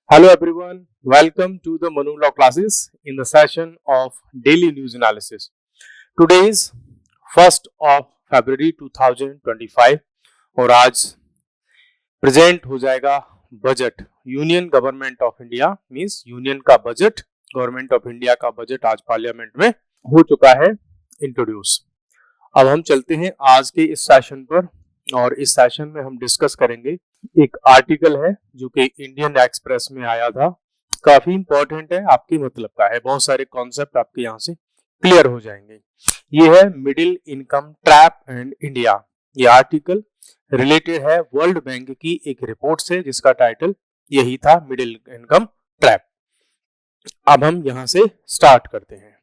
Hello everyone, welcome to the Manu Law classes in the session of daily news analysis. Today is 1st of February 2025 और आज present हो जाएगा budget. Union government of India means union का budget, government of India का budget आज parliament में हो चुका है इंट्रोड्यूस। अब हम चलते हैं आज के इस सेशन पर और इस सेशन में हम डिस्कस करेंगे एक आर्टिकल है जो कि इंडियन एक्सप्रेस में आया था, काफी इंपॉर्टेंट है, आपके मतलब का है, बहुत सारे कॉन्सेप्ट आपके यहाँ से क्लियर हो जाएंगे। ये है middle income trap and India. ये आर्टिकल रिलेटेड है वर्ल्ड बैंक की एक रिपोर्ट से जिसका टाइटल यही था, मिडिल इनकम ट्रैप। अब हम यहाँ से स्टार्ट करते हैं।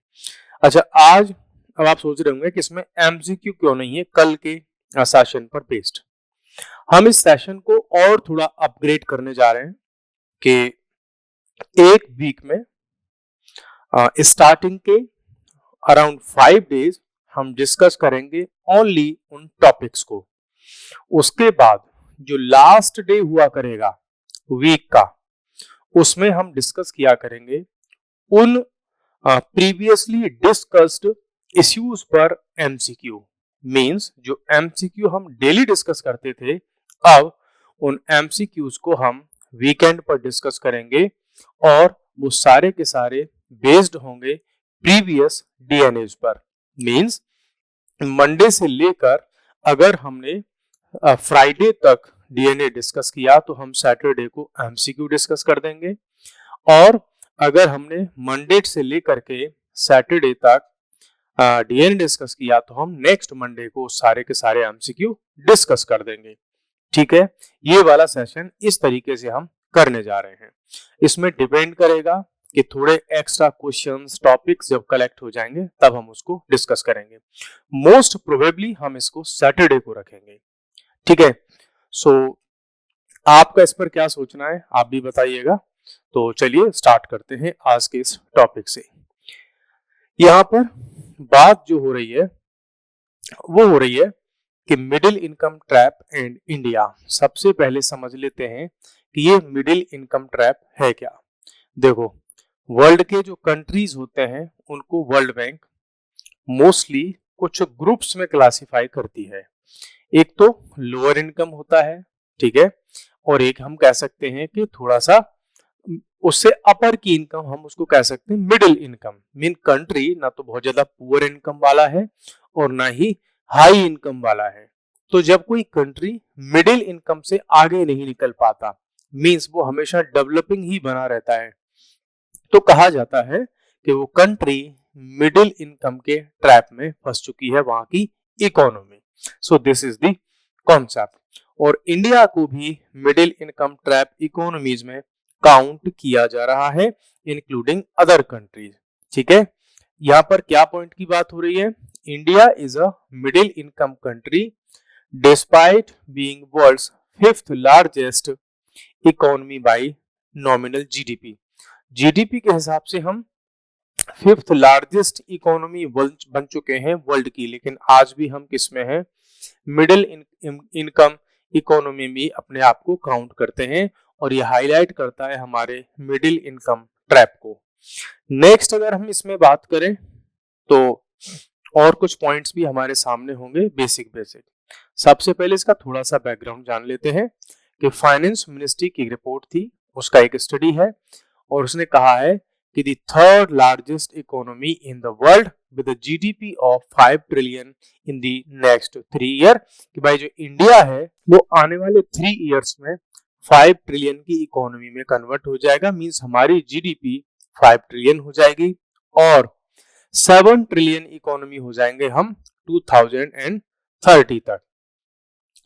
अच्छा, आज अब आप सोच रहे होंगे कि इसमें एमसीक्यू क्यों नहीं है कल के सेशन पर बेस्ड। हम इस सेशन को और थोड़ा अपग्रेड करने जा रहे हैं कि एक वीक में स्टार्टिंग के अराउंड 5 डेज हम डिस्कस करेंगे ओनली उन टॉपिक्स को। उसके बाद जो लास्ट डे हुआ करेगा वीक का, उसमें हम डिस्कस किया करेंगे उन प्रीवियसली डिस्कस्ड इश्यूज पर एमसीक्यू। मींस जो एमसीक्यू हम डेली डिस्कस करते थे, अब उन एमसीक्यूज को हम वीकेंड पर डिस्कस करेंगे और वो सारे के सारे बेस्ड होंगे प्रीवियस डीएनएज पर। मींस मंडे से लेकर अगर हमने फ्राइडे तक डीएनए डिस्कस किया तो हम सैटरडे को एमसीक्यू डिस्कस कर देंगे, और अगर हमने मंडे से लेकर के सैटरडे तक डीएनए डिस्कस किया तो हम नेक्स्ट मंडे को सारे के सारे एमसीक्यू डिस्कस कर देंगे। ठीक है, ये वाला सेशन इस तरीके से हम करने जा रहे हैं। इसमें डिपेंड करेगा कि थोड़े एक्स्ट्रा क्वेश्चंस टॉपिक्स जब कलेक्ट हो जाएंगे तब हम उसको डिस्कस करेंगे। मोस्ट प्रोबेबली हम इसको सैटरडे को रखेंगे। ठीक है, सो आपका इस पर क्या सोचना है आप भी बताइएगा। तो चलिए स्टार्ट करते हैं आज के इस टॉपिक से। यहाँ पर बात जो हो रही है वो हो रही है कि middle income trap and India. सबसे पहले समझ लेते हैं कि ये मिडिल इनकम ट्रैप है क्या। देखो, वर्ल्ड के जो कंट्रीज होते हैं उनको वर्ल्ड बैंक मोस्टली कुछ ग्रुप्स में क्लासिफाई करती है। एक तो लोअर इनकम होता है, ठीक है, और एक हम कह सकते हैं कि थोड़ा सा उससे अपर की इनकम, हम उसको कह सकते हैं मिडिल इनकम। मीन कंट्री ना तो बहुत ज्यादा पुअर इनकम वाला है और ना ही हाई इनकम वाला है। तो जब कोई कंट्री मिडिल इनकम से आगे नहीं निकल पाता, मींस वो हमेशा डेवलपिंग ही बना रहता है, तो कहा जाता है कि वो कंट्री मिडिल इनकम के ट्रैप में फंस चुकी है, वहां की economy. So this is the concept. और इंडिया को भी मिडिल इनकम ट्रैप इकोनॉमीज में काउंट किया जा रहा है, इंक्लूडिंग अदर कंट्रीज। ठीक है, यहाँ पर क्या पॉइंट की बात हो रही है? India is a middle income country despite being world's 5th largest economy by nominal GDP. GDP के हिसाब से हम 5th लार्जेस्ट इकोनॉमी बन चुके हैं वर्ल्ड की, लेकिन आज भी हम किस में हैं? मिडिल इनकम इकोनॉमी में अपने आप को काउंट करते हैं, और ये हाईलाइट करता है हमारे मिडिल इनकम ट्रैप को। नेक्स्ट अगर हम इसमें बात करें तो और कुछ पॉइंट्स भी हमारे सामने होंगे, बेसिक। सबसे पहले इसका थोड़ा सा बैकग्राउंड जान लेते हैं कि फाइनेंस मिनिस्ट्री की रिपोर्ट थी, उसका एक स्टडी है, और उसने कहा है कि the 3rd largest economy in the world with a GDP of 5 trillion in the next 3 year, कि भाई जो इंडिया है वो आने वाले 3 इयर्स में 5 ट्रिलियन की इकोनॉमी में कन्वर्ट हो जाएगा। मींस हमारी जीडीपी 5 ट्रिलियन हो जाएगी और 7 ट्रिलियन इकोनॉमी हो जाएंगे हम 2030 तक।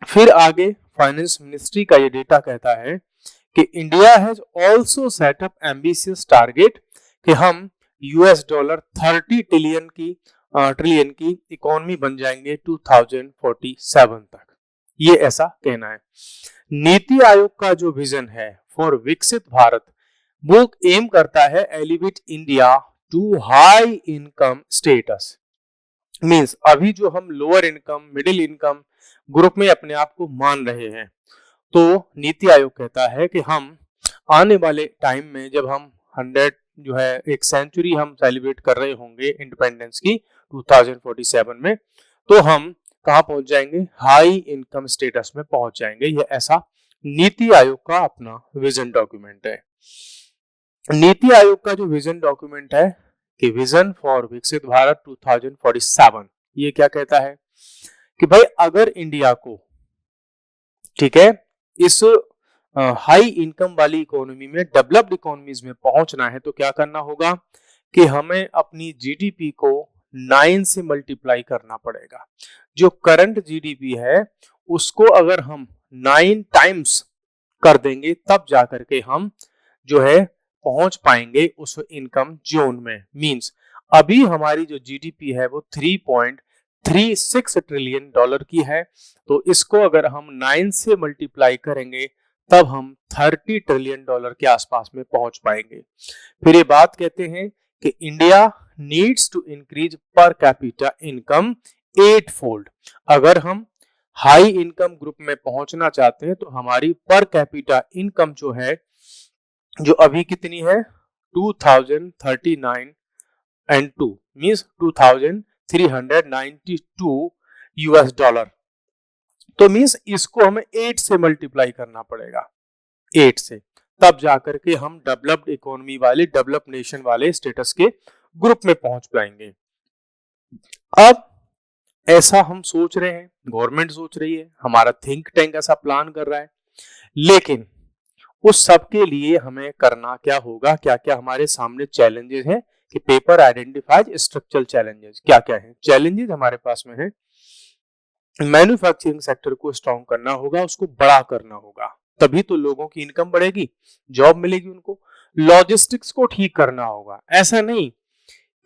फिर आगे फाइनेंस मिनिस्ट्री का ये डेटा कहता है कि India has also set up ambitious target कि हम $30 ट्रिलियन की इकोनॉमी बन जाएंगे 2047 तक। ये ऐसा कहना है। नीति आयोग का जो विजन है फॉर विकसित भारत, वो एम करता है elevate India to high income status. Means अभी जो हम lower income middle income group में अपने आप को मान रहे हैं, तो नीति आयोग कहता है कि हम आने वाले टाइम में जब हम 100 जो है एक सेंचुरी हम सेलिब्रेट कर रहे होंगे इंडिपेंडेंस की 2047 में, तो हम कहाँ पहुंच जाएंगे, हाई इनकम स्टेटस में पहुंच जाएंगे। ये ऐसा नीति आयोग का अपना विजन डॉक्यूमेंट है। नीति आयोग का जो विजन डॉक्यूमेंट है कि विजन फॉर विकसित भारत 2047, ये क्या कहता है कि भाई अगर इंडिया को, ठीक है, इस हाई इनकम वाली इकोनॉमी में, डेवलप्ड इकोनॉमीज में पहुंचना है तो क्या करना होगा कि हमें अपनी जीडीपी को 9 से मल्टीप्लाई करना पड़ेगा। जो करंट जीडीपी है उसको अगर हम 9 टाइम्स कर देंगे तब जाकर के हम जो है पहुंच पाएंगे उस इनकम जोन में। मींस अभी हमारी जो जीडीपी है वो 3.36 ट्रिलियन डॉलर की है, तो इसको अगर हम 9 से मल्टीप्लाई करेंगे तब हम 30 ट्रिलियन डॉलर के आसपास में पहुंच पाएंगे। फिर ये बात कहते हैं कि India needs to increase per capita income 8 fold. अगर हम हाई इनकम ग्रुप में पहुंचना चाहते हैं तो हमारी पर कैपिटा इनकम जो है, जो अभी कितनी है 2039 एंड 2 मींस 2392 यूएस डॉलर, तो मींस इसको हमें 8 से मल्टीप्लाई करना पड़ेगा, 8 से, तब जाकर के हम डेवलप्ड इकोनॉमी वाले, डेवलप्ड नेशन वाले स्टेटस के ग्रुप में पहुंच पाएंगे। अब ऐसा हम सोच रहे हैं, गवर्नमेंट सोच रही है, हमारा थिंक टैंक ऐसा प्लान कर रहा है, लेकिन उस सब के लिए हमें करना क्या होगा, क्या क्या हमारे सामने चैलेंजेस हैं कि पेपर आइडेंटिफाइज स्ट्रक्चरल चैलेंजेस। क्या क्या है चैलेंजेस हमारे पास में है? मैन्युफैक्चरिंग सेक्टर को स्ट्रॉन्ग करना होगा, उसको बड़ा करना होगा, तभी तो लोगों की इनकम बढ़ेगी, जॉब मिलेगी उनको। लॉजिस्टिक्स को ठीक करना होगा, ऐसा नहीं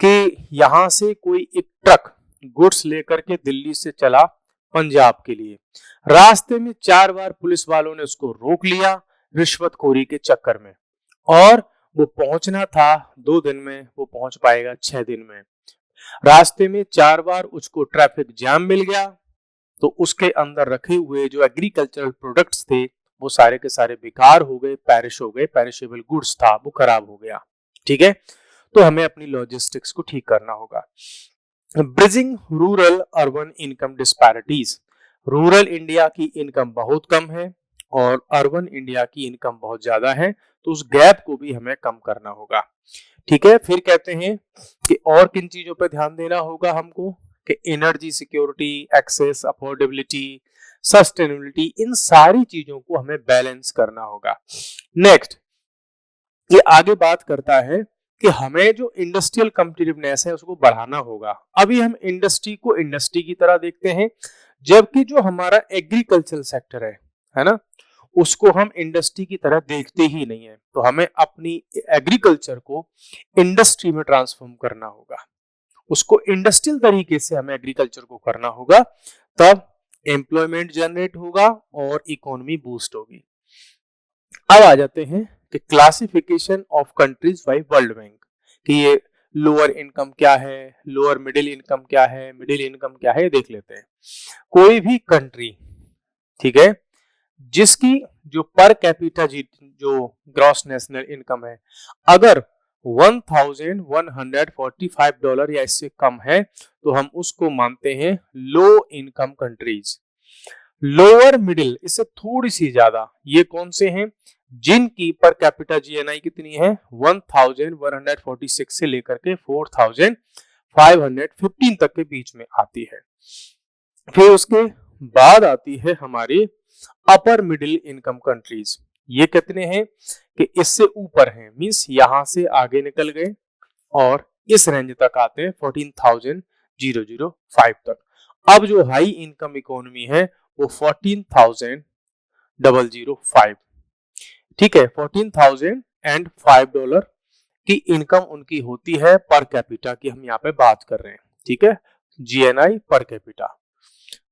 कि यहां से कोई एक ट्रक गुड्स लेकर के दिल्ली से चला पंजाब के लिए, रास्ते में 4 बार पुलिस वालों ने उसको रोक लिया रिश्वतखोरी के चक्कर में, और वो पहुंचना था 2 दिन में, वो पहुंच पाएगा 6 दिन में। रास्ते में 4 बार उसको ट्रैफिक जाम मिल गया, तो उसके अंदर रखे हुए जो एग्रीकल्चरल प्रोडक्ट्स थे वो सारे के सारे बेकार हो गए, पैरिश हो गए, पैरिशेबल गुड्स था वो खराब हो गया। ठीक है, तो हमें अपनी लॉजिस्टिक्स को ठीक करना होगा। Bridging rural urban income disparities, rural India की इनकम बहुत कम है और अर्बन इंडिया की इनकम बहुत ज्यादा है, तो उस गैप को भी हमें कम करना होगा। ठीक है, फिर कहते हैं कि और किन चीजों पर ध्यान देना होगा हमको कि energy security, access, affordability, sustainability, इन सारी चीजों को हमें बैलेंस करना होगा। नेक्स्ट, ये आगे बात करता है कि हमें जो इंडस्ट्रियल कॉम्पिटिटिवनेस है उसको बढ़ाना होगा। अभी हम इंडस्ट्री को इंडस्ट्री की तरह देखते हैं, जबकि जो हमारा एग्रीकल्चरल सेक्टर है ना, उसको हम इंडस्ट्री की तरह देखते ही नहीं है। तो हमें अपनी एग्रीकल्चर को इंडस्ट्री में ट्रांसफॉर्म करना होगा, उसको इंडस्ट्रियल तरीके से हमें एग्रीकल्चर को करना होगा, तब एम्प्लॉयमेंट जनरेट होगा और इकोनॉमी बूस्ट होगी। अब आ जाते हैं कि classification of countries by World Bank, कि ये लोअर इनकम क्या है, लोअर मिडिल इनकम क्या है, मिडिल इनकम क्या है, देख लेते हैं। कोई भी कंट्री, ठीक है, जिसकी जो पर कैपिटा जो ग्रॉस नेशनल इनकम है अगर $1145 या इससे कम है तो हम उसको मानते हैं low income countries. Lower middle, इससे थोड़ी सी ज्यादा, ये कौन से हैं? जिनकी पर कैपिटा जीएनआई कितनी है 1146 से लेकर के 4515 तक के बीच में आती है। फिर उसके बाद आती है हमारी अपर मिडिल इनकम कंट्रीज। ये कितने हैं कि इससे ऊपर हैं, मींस यहां से आगे निकल गए और इस रेंज तक आते हैं 14,005 तक। अब जो हाई इनकम इकोनॉमी है वो 14,005, ठीक है, $14,005 की इनकम उनकी होती है पर कैपिटा की, हम यहाँ पे बात कर रहे हैं। ठीक है, जीएनआई पर कैपिटा।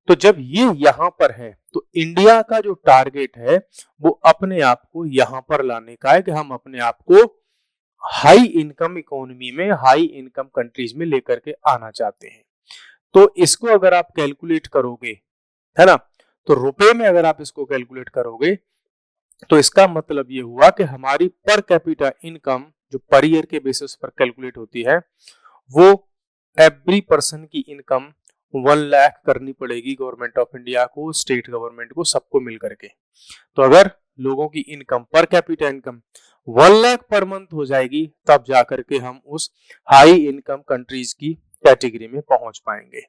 तो जब ये यहां पर है तो इंडिया का जो टारगेट है वो अपने आप को यहां पर लाने का है कि हम अपने आप को हाई इनकम इकोनॉमी में, हाई इनकम कंट्रीज में लेकर के आना चाहते हैं। तो इसको अगर आप कैलकुलेट करोगे, है ना, तो रुपए में अगर आप इसको कैलकुलेट करोगे तो इसका मतलब ये हुआ कि हमारी पर कैपिटा इनकम जो पर ईयर के बेसिस पर कैलकुलेट होती है वो एवरी पर्सन की इनकम 1 लाख करनी पड़ेगी गवर्नमेंट ऑफ इंडिया को, स्टेट गवर्नमेंट को, सबको मिल करके। तो अगर लोगों की इनकम पर capita income 1 lakh per month हो जाएगी तब जाकर के हम उस हाई इनकम कंट्रीज की कैटेगरी में पहुंच पाएंगे।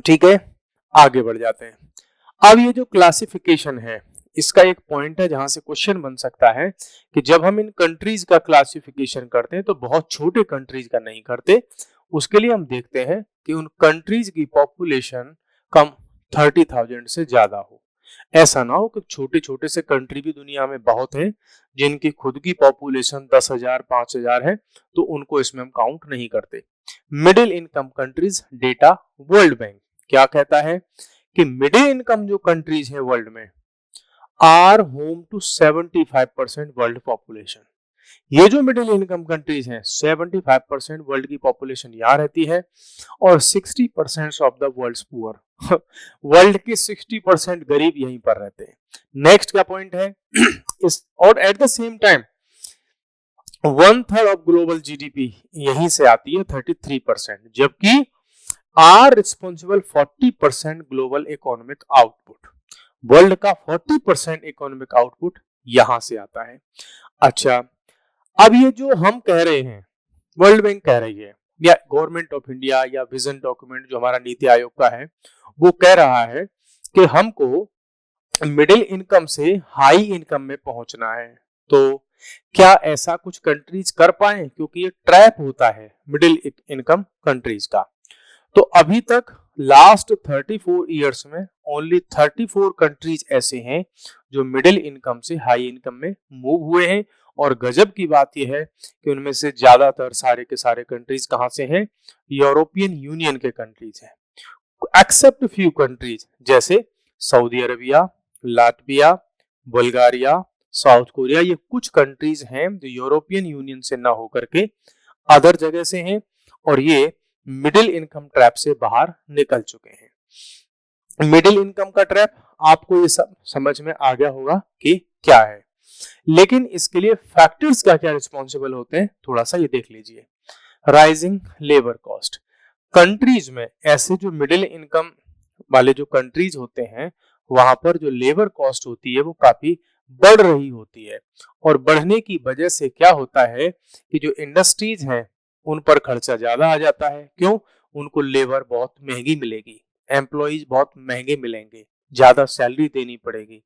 ठीक है, आगे बढ़ जाते हैं। अब ये जो क्लासिफिकेशन है इसका एक पॉइंट है जहां से क्वेश्चन बन सकता है कि जब हम इन कंट्रीज का क्लासिफिकेशन करते हैं तो बहुत छोटे कंट्रीज का नहीं करते। उसके लिए हम देखते हैं कि उन कंट्रीज की पॉपुलेशन कम 30,000 से ज्यादा हो। ऐसा ना हो कि छोटे छोटे से कंट्री भी दुनिया में बहुत है जिनकी खुद की पॉपुलेशन 10,000 5,000 है, तो उनको इसमें हम काउंट नहीं करते। Middle income countries data World Bank क्या कहता है कि मिडिल इनकम जो कंट्रीज है वर्ल्ड में are home to 75% world population. ये जो मिडिल इनकम कंट्रीज हैं 75% वर्ल्ड की पॉपुलेशन यहाँ रहती है और 60% of the world's poor world के 60% गरीब यहीं पर रहते हैं। नेक्स्ट का पॉइंट है इस और at the same time 1/3 of global GDP यहीं से आती है 33%, जबकि are responsible 40% global economic output. World का 40% इकोनॉमिक आउटपुट यहां से आता है। अच्छा, अब ये जो हम कह रहे हैं वर्ल्ड बैंक कह रही है या गवर्नमेंट ऑफ इंडिया या विजन डॉक्यूमेंट जो हमारा नीति आयोग का है वो कह रहा है कि हमको मिडिल इनकम से हाई इनकम में पहुंचना है, तो क्या ऐसा कुछ कंट्रीज कर पाए? क्योंकि ये ट्रैप होता है मिडिल इनकम कंट्रीज का। तो अभी तक लास्ट 34 इयर्स में ओनली 34 कंट्रीज ऐसे हैं जो मिडिल इनकम से हाई इनकम में मूव हुए हैं। और गजब की बात यह है कि उनमें से ज्यादातर सारे के सारे कंट्रीज कहां से हैं? यूरोपियन यूनियन के कंट्रीज हैं, एक्सेप्ट फ्यू कंट्रीज जैसे Saudi Arabia, Latvia, Bulgaria, south Korea. ये कुछ कंट्रीज हैं जो यूरोपियन यूनियन से ना होकर के अदर जगह से हैं और ये मिडिल इनकम ट्रैप से बाहर निकल चुके हैं। मिडिल इनकम का ट्रैप आपको ये सब समझ में आ गया होगा कि क्या है, लेकिन इसके लिए फैक्टर्स क्या क्या रिस्पॉन्सिबल होते हैं थोड़ा सा ये देख लीजिए। राइजिंग लेबर कॉस्ट, कंट्रीज में ऐसे जो मिडिल इनकम वाले जो कंट्रीज होते हैं वहां पर जो लेबर कॉस्ट होती है वो काफी बढ़ रही होती है और बढ़ने की वजह से क्या होता है कि जो इंडस्ट्रीज हैं उन पर खर्चा ज्यादा आ जाता है। क्यों? उनको लेबर बहुत महंगी मिलेगी, एम्प्लॉइज बहुत महंगे मिलेंगे, ज्यादा सैलरी देनी पड़ेगी,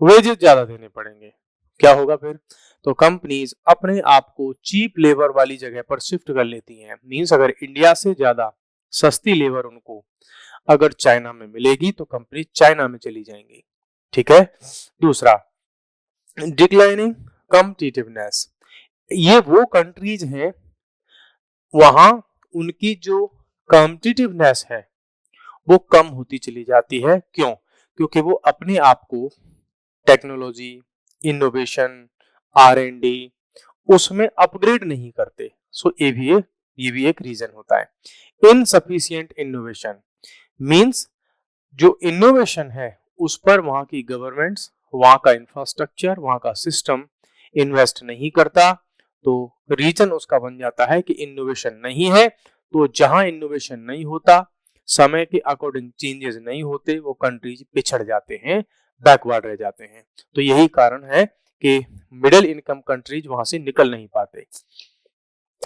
वेजेस ज्यादा देने पड़ेंगे। क्या होगा फिर? तो कंपनीज अपने आप को चीप लेबर वाली जगह पर शिफ्ट कर लेती हैं। मींस अगर इंडिया से ज्यादा सस्ती लेबर उनको अगर चाइना में मिलेगी तो कंपनी चाइना में चली जाएंगी। ठीक है। दूसरा, डिक्लाइनिंग कॉम्पिटिटिवनेस, ये वो कंट्रीज हैं वहां उनकी जो कॉम्पिटिटिवनेस है वो कम होती चली जाती है। क्यों? क्योंकि वो अपने आप को टेक्नोलॉजी, इनोवेशन, R&D उसमें अपग्रेड नहीं करते। सो ये भी एक रीजन होता है। इनसफिशिएंट इनोवेशन मींस जो इनोवेशन है उस पर वहां की गवर्नमेंट्स, वहां का इंफ्रास्ट्रक्चर, वहां का सिस्टम इन्वेस्ट नहीं करता, तो रीजन उसका बन जाता है कि इनोवेशन नहीं है। तो जहां इनोवेशन नहीं होता, समय के अकॉर्डिंग चेंजेस नहीं होते, वो कंट्रीज पिछड़ जाते हैं, बैकवर्ड रह जाते हैं। तो यही कारण है कि मिडिल इनकम कंट्रीज वहां से निकल नहीं पाते।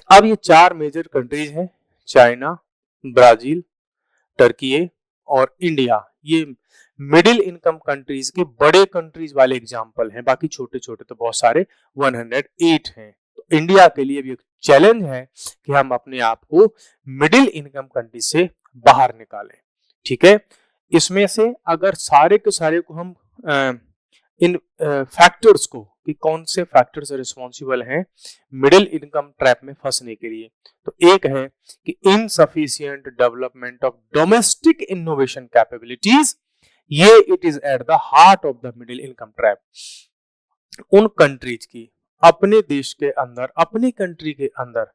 अब ये 4 मेजर कंट्रीज हैं, चाइना, ब्राजील, टर्की और इंडिया। ये मिडिल इनकम कंट्रीज के बड़े कंट्रीज वाले एग्जाम्पल हैं, बाकी छोटे छोटे तो बहुत सारे 108 हैं। तो इंडिया के लिए भी एक चैलेंज है कि हम अपने आप को मिडिल इनकम कंट्री से बाहर निकालें। ठीक है। इसमें से अगर सारे के सारे को हम इन फैक्टर्स को कि कौन से फैक्टर्स रिस्पॉन्सिबल हैं मिडिल इनकम ट्रैप में फंसने के लिए, तो एक है कि insufficient development of domestic innovation capabilities, ये it is at the heart of the middle income trap. उन कंट्रीज की अपने देश के अंदर, अपनी कंट्री के अंदर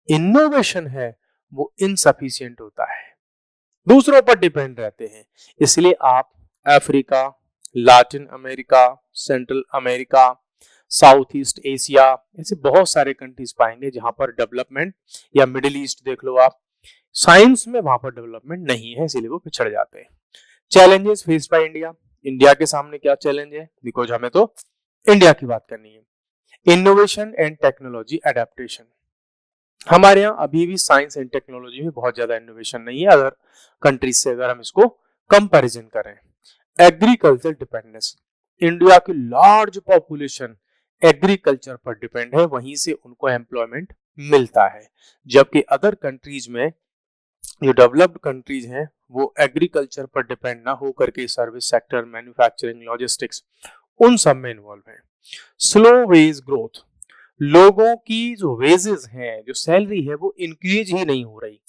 इनोवेशन है वो इनसफिशिएंट होता है, दूसरों पर डिपेंड रहते हैं। इसलिए आप Africa, Latin America, central America, south east Asia, ऐसे बहुत सारे कंट्रीज पाएंगे जहां पर डेवलपमेंट, या मिडिल ईस्ट देख लो आप, साइंस में वहां पर डेवलपमेंट नहीं है, इसीलिए वो पिछड़ जाते हैं। Challenges faced by India, India के सामने क्या चैलेंज है, बिकॉज हमें तो इंडिया की बात करनी है। इनोवेशन एंड टेक्नोलॉजी एडेप्टेशन, हमारे यहाँ अभी भी साइंस एंड टेक्नोलॉजी में बहुत ज्यादा इनोवेशन नहीं है अदर कंट्रीज से, अगर हम इसको कंपैरिजन करें। एग्रीकल्चर डिपेंडेंस, इंडिया की लार्ज पॉपुलेशन एग्रीकल्चर पर डिपेंड है, वहीं से उनको एम्प्लॉयमेंट मिलता है, जबकि अदर कंट्रीज में, जो डेवलप्ड कंट्रीज हैं, वो एग्रीकल्चर पर डिपेंड ना हो करके सर्विस सेक्टर, मैन्युफैक्चरिंग, लॉजिस्टिक्स, उन सब में इन्वॉल्व है। स्लो वेज ग्रोथ, लोगों की जो वेजेस हैं, जो सैलरी है, वो इंक्रीज ही नहीं हो रही।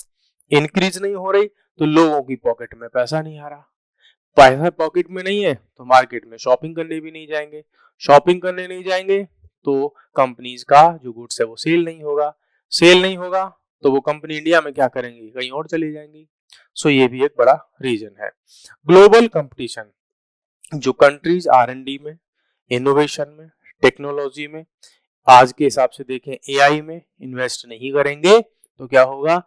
इंक्रीज नहीं हो रही तो लोगों की पॉकेट में पैसा नहीं आ रहा, पैसा पॉकेट में नहीं है तो मार्केट में शॉपिंग करने भी नहीं जाएंगे, शॉपिंग करने नहीं जाएंगे तो कंपनीज का जो गुड्स है वो सेल नहीं होगा, सेल नहीं होगा तो वो कंपनी इंडिया में क्या करेंगी, कहीं और चली जाएंगी। सो ये भी एक बड़ा रीजन है। ग्लोबल कंपटीशन, जो कंट्रीज R&D में, इनोवेशन में, टेक्नोलॉजी में आज के हिसाब से देखें AI में इन्वेस्ट नहीं करेंगे तो क्या होगा,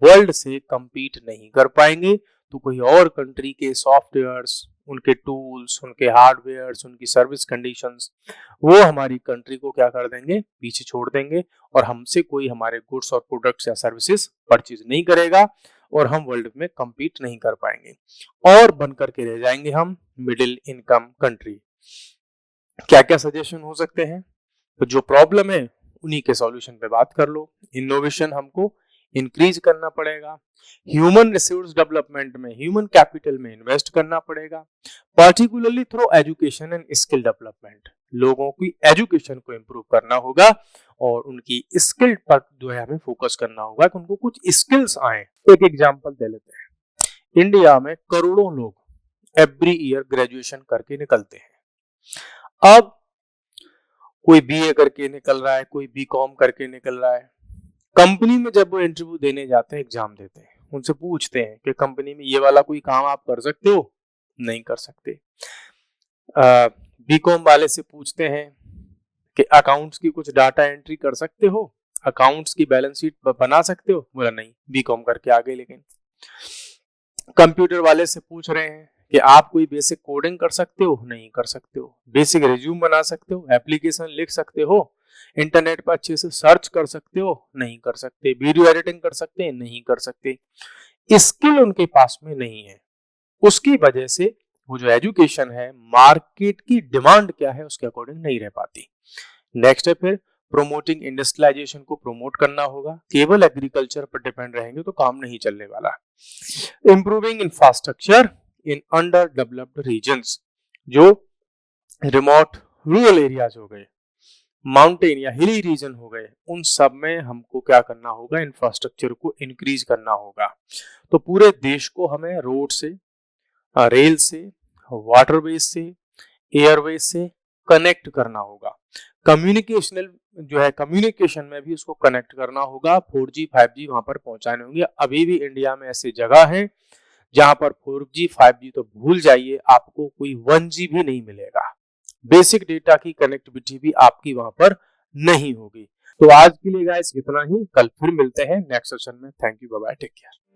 वर्ल्ड से compete नहीं कर पाएंगे, तो कोई और कंट्री के सॉफ्टवेयर्स, उनके टूल्स, उनके हार्डवेयर्स, उनकी सर्विस कंडीशंस, वो हमारी कंट्री को क्या कर देंगे, पीछे छोड़ देंगे, और हमसे कोई हमारे गुड्स और प्रोडक्ट्स या सर्विसेज परचेज नहीं करेगा, और हम वर्ल्ड में compete नहीं कर पाएंगे, और बनकर के रह जाएंगे हम मिडिल इनकम कंट्री। क्या क्या सजेशन हो सकते हैं, तो जो प्रॉब्लम है उन्हीं के सॉल्यूशन पे बात कर लो। इनोवेशन हमको इंक्रीज करना पड़ेगा, ह्यूमन रिसोर्स डेवलपमेंट में, ह्यूमन कैपिटल में इन्वेस्ट करना पड़ेगा, particularly through education and skill development, लोगों की एजुकेशन को इम्प्रूव करना होगा और उनकी स्किल पर जो है हमें फोकस करना होगा कि उनको कुछ स्किल्स आए। एक एग्जांपल दे लेते हैं, इंडिया में करोड़ों लोग एवरी ईयर ग्रेजुएशन करके निकलते हैं। अब कोई BA करके निकल रहा है, कोई BCom करके निकल रहा है, कंपनी में जब वो इंटरव्यू देने जाते हैं, एग्जाम देते हैं, उनसे पूछते हैं कि कंपनी में ये वाला कोई काम आप कर सकते हो, नहीं कर सकते। BCom वाले से पूछते हैं कि अकाउंट्स की कुछ डाटा एंट्री कर सकते हो, अकाउंट्स की बैलेंस शीट बना सकते हो, बोला नहीं, BCom करके आ गए। लेकिन कंप्यूटर वाले से पूछ रहे हैं कि आप कोई बेसिक कोडिंग कर सकते हो, नहीं कर सकते हो। बेसिक रिज्यूम बना सकते हो, एप्लीकेशन लिख सकते हो, इंटरनेट पर अच्छे से सर्च कर सकते हो, नहीं कर सकते। वीडियो एडिटिंग कर सकते हैं, नहीं कर सकते। स्किल उनके पास में नहीं है, उसकी वजह से वो जो एजुकेशन है, मार्केट की डिमांड क्या है उसके अकॉर्डिंग नहीं रह पाती। नेक्स्ट है फिर प्रोमोटिंग इंडस्ट्रियलाइजेशन को प्रमोट करना होगा, केवल एग्रीकल्चर पर डिपेंड रहेंगे तो काम नहीं चलने वाला। Improving infrastructure in under developed regions, जो रिमोट रूरल एरियाज हो गए, माउंटेन या हिली रीजन हो गए, उन सब में हमको क्या करना होगा, इंफ्रास्ट्रक्चर को इंक्रीज करना होगा। तो पूरे देश को हमें रोड से, रेल से, वाटरवेज से, एयरवेज से कनेक्ट करना होगा। कम्युनिकेशनल जो है, कम्युनिकेशन में भी उसको कनेक्ट करना होगा, 4G 5G वहां पर पहुंचाने होंगे। अभी भी इंडिया में ऐसी जगह है जहां पर 4G 5G तो भूल जाइए, आपको कोई 1G भी नहीं मिलेगा, बेसिक डेटा की कनेक्टिविटी भी आपकी वहां पर नहीं होगी। तो आज के लिए गाइस इतना ही, कल फिर मिलते हैं नेक्स्ट सेशन में। Thank you, bye bye, take care.